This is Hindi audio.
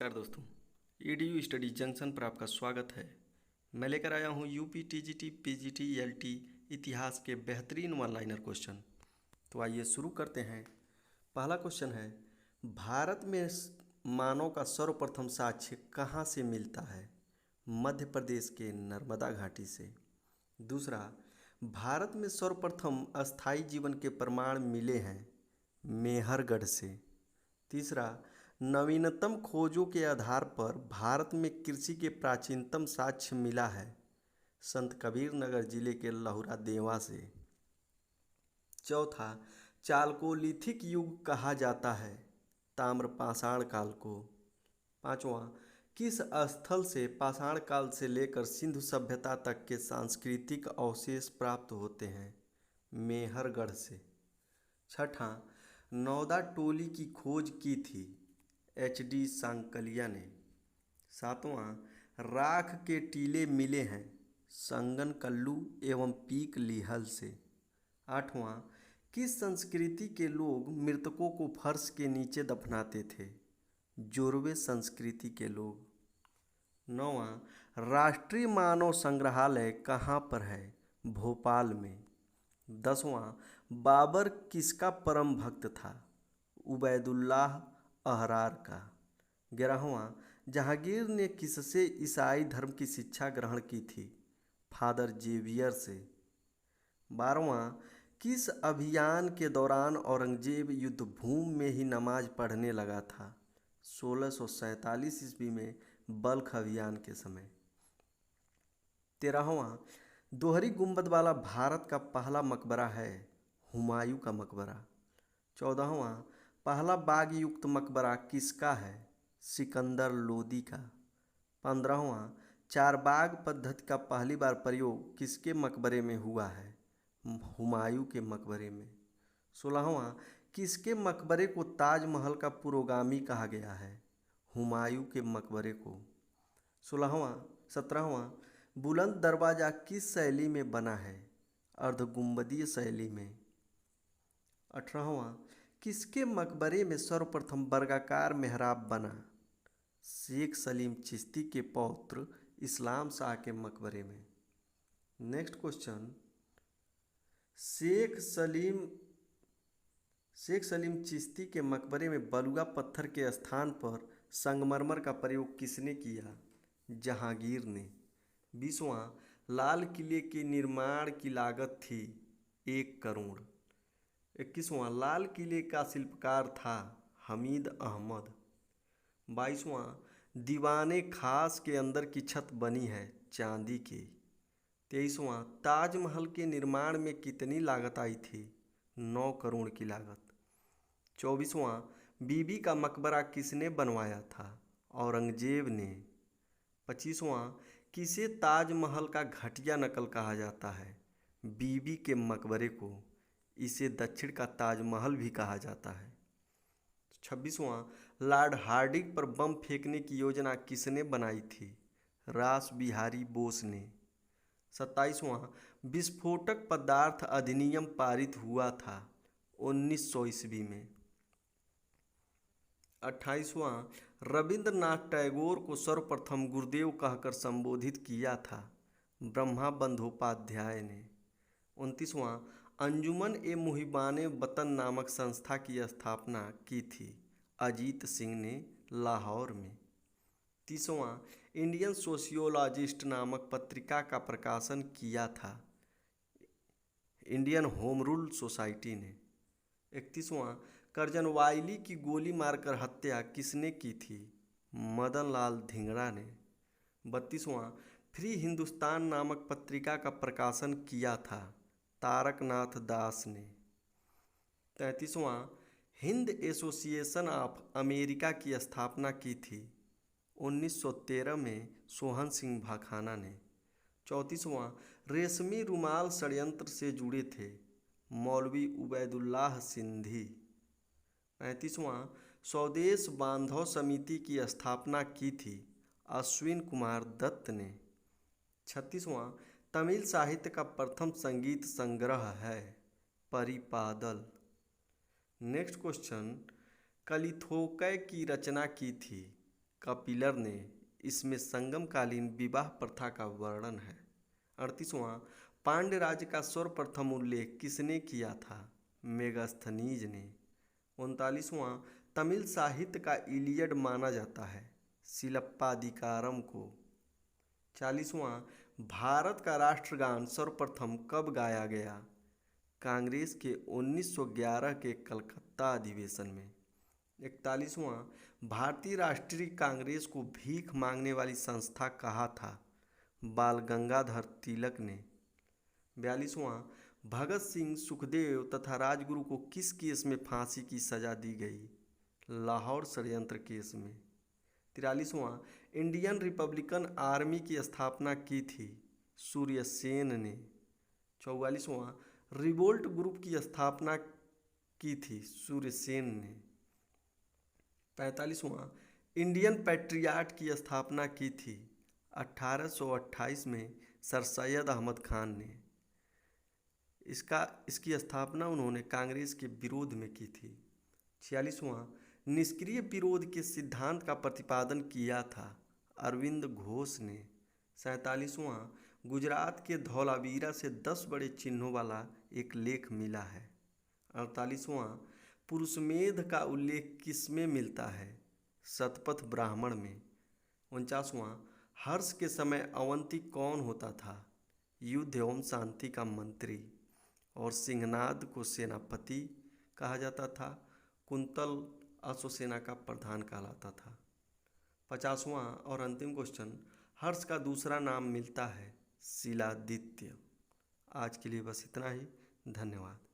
नमस्कार दोस्तों, EDU स्टडी जंक्शन पर आपका स्वागत है। मैं लेकर आया हूँ यूपी टीजीटी पीजीटी एलटी इतिहास के बेहतरीन वन लाइनर क्वेश्चन। तो आइए शुरू करते हैं। पहला क्वेश्चन है, भारत में मानव का सर्वप्रथम साक्ष्य कहाँ से मिलता है? मध्य प्रदेश के नर्मदा घाटी से। दूसरा, भारत में सर्वप्रथम अस्थायी जीवन के प्रमाण मिले हैं मेहरगढ़ से। तीसरा, नवीनतम खोजों के आधार पर भारत में कृषि के प्राचीनतम साक्ष्य मिला है संत कबीर नगर जिले के लहुरा देवा से। चौथा, चालकोलिथिक युग कहा जाता है ताम्र पाषाण काल को। पांचवा, किस स्थल से पाषाण काल से लेकर सिंधु सभ्यता तक के सांस्कृतिक अवशेष प्राप्त होते हैं? मेहरगढ़ से। छठा, नौदा टोली की खोज की थी HD सांकलिया ने। सातवां, राख के टीले मिले हैं संगन कल्लू एवं पीक लिहल से। आठवां, किस संस्कृति के लोग मृतकों को फर्श के नीचे दफनाते थे? जोरवे संस्कृति के लोग। नौवां, राष्ट्रीय मानव संग्रहालय कहाँ पर है? भोपाल में। 10वां, बाबर किसका परम भक्त था? उबैदुल्लाह अहरार का। 11वां, जहांगीर ने किससे ईसाई धर्म की शिक्षा ग्रहण की थी? फादर जेवियर से। 12वां, किस अभियान के दौरान औरंगजेब युद्ध भूमि में ही नमाज पढ़ने लगा था? 1647 ईस्वी में बल्ख अभियान के समय। 13वां, दोहरी गुंबद वाला भारत का पहला मकबरा है हुमायूं का मकबरा। 14वां, पहला बाग युक्त मकबरा किसका है? सिकंदर लोदी का। 15वां, चार बाग पद्धति का पहली बार प्रयोग किसके मकबरे में हुआ है? हुमायूं के मकबरे में। 16वां, किसके मकबरे को ताजमहल का पुरोगामी कहा गया है? हुमायूं के मकबरे को। 17वां, बुलंद दरवाज़ा किस शैली में बना है? अर्धगुंबदीय शैली में। 18वां, किसके मकबरे में सर्वप्रथम वर्गाकार मेहराब बना? शेख सलीम चिश्ती के पौत्र इस्लाम शाह के मकबरे में। नेक्स्ट क्वेश्चन, शेख सलीम चिश्ती के मकबरे में बलुआ पत्थर के स्थान पर संगमरमर का प्रयोग किसने किया? जहांगीर ने। 20वां, लाल किले के निर्माण की लागत थी 1 करोड़। 21वां, लाल किले का शिल्पकार था हमीद अहमद। 22वां, दीवाने खास के अंदर की छत बनी है चांदी की। 23वां, ताजमहल के निर्माण में कितनी लागत आई थी? 9 करोड़ की लागत। 24वां, बीबी का मकबरा किसने बनवाया था? औरंगजेब ने। 25वां, किसे ताजमहल का घटिया नकल कहा जाता है? बीबी के मकबरे को। इसे दक्षिण का ताजमहल भी कहा जाता है। 26वां, लॉर्ड हार्डिंग पर बम फेंकने की योजना किसने बनाई थी? रास बिहारी बोस ने। 27वां, विस्फोटक पदार्थ अधिनियम पारित हुआ था 1900 ईस्वी में। 28वां, रविंद्रनाथ टैगोर को सर्वप्रथम गुरुदेव कहकर संबोधित किया था ब्रह्मा बंदोपाध्याय ने। 29वां, अंजुमन ए मुहिबाने वतन नामक संस्था की स्थापना की थी अजीत सिंह ने लाहौर में। 30वां, इंडियन सोशियोलॉजिस्ट नामक पत्रिका का प्रकाशन किया था इंडियन होम रूल सोसाइटी ने। 31वां, करजन वाइली की गोली मारकर हत्या किसने की थी? मदन लाल धिंगड़ा ने। 32वां, फ्री हिंदुस्तान नामक पत्रिका का प्रकाशन किया था तारकनाथ दास ने। 33वां, हिंद एसोसिएशन ऑफ अमेरिका की स्थापना की थी 1913 में सोहन सिंह भाखाना ने। 34वां, रेशमी रुमाल षड्यंत्र से जुड़े थे मौलवी उबैदुल्लाह सिंधी। 35वां, स्वदेश बांधव समिति की स्थापना की थी अश्विन कुमार दत्त ने। 36वां, तमिल साहित्य का प्रथम संगीत संग्रह है परिपादल। नेक्स्ट क्वेश्चन, कलिथोकै की रचना की थी कपिलर ने इसमें संगमकालीन विवाह प्रथा का वर्णन है। 38वां, पांड्य राज्य का सर्वप्रथम उल्लेख किसने किया था? मेगास्थनीज ने। 39वां, तमिल साहित्य का इलियड माना जाता है सिलप्पादिकारम को। 40वां, भारत का राष्ट्रगान सर्वप्रथम कब गाया गया? कांग्रेस के 1911 के कलकत्ता अधिवेशन में। 41वां, भारतीय राष्ट्रीय कांग्रेस को भीख मांगने वाली संस्था कहा था? बाल गंगाधर तिलक ने। 42वां, भगत सिंह, सुखदेव तथा राजगुरु को किस केस में फांसी की सजा दी गई? लाहौर षड्यंत्र केस में। 43वां, इंडियन रिपब्लिकन आर्मी की स्थापना की थी? सूर्य सेन ने। 44वां, रिवोल्ट ग्रुप की स्थापना की थी? सूर्य सेन ने। 45वां, इंडियन पैट्रियाट की स्थापना की थी? 1828 में सर सैयद अहमद खान ने। इसकी स्थापना उन्होंने कांग्रेस के विरोध में की थी। 46वां, निष्क्रिय विरोध के सिद्धांत का प्रतिपादन किया था? अरविंद घोष ने। 47वां, गुजरात के धौलावीरा से 10 बड़े चिन्हों वाला एक लेख मिला है। 48वां, पुरुषमेध का उल्लेख किस में मिलता है? शतपथ ब्राह्मण में। 49वां, हर्ष के समय अवंती कौन होता था? युद्ध एवं शांति का मंत्री। और सिंहनाद को सेनापति कहा जाता था। कुंतल अश्वसेना का प्रधान कहलाता था। 50वां और अंतिम क्वेश्चन, हर्ष का दूसरा नाम मिलता है? शिलादित्य। आज के लिए बस इतना ही। धन्यवाद।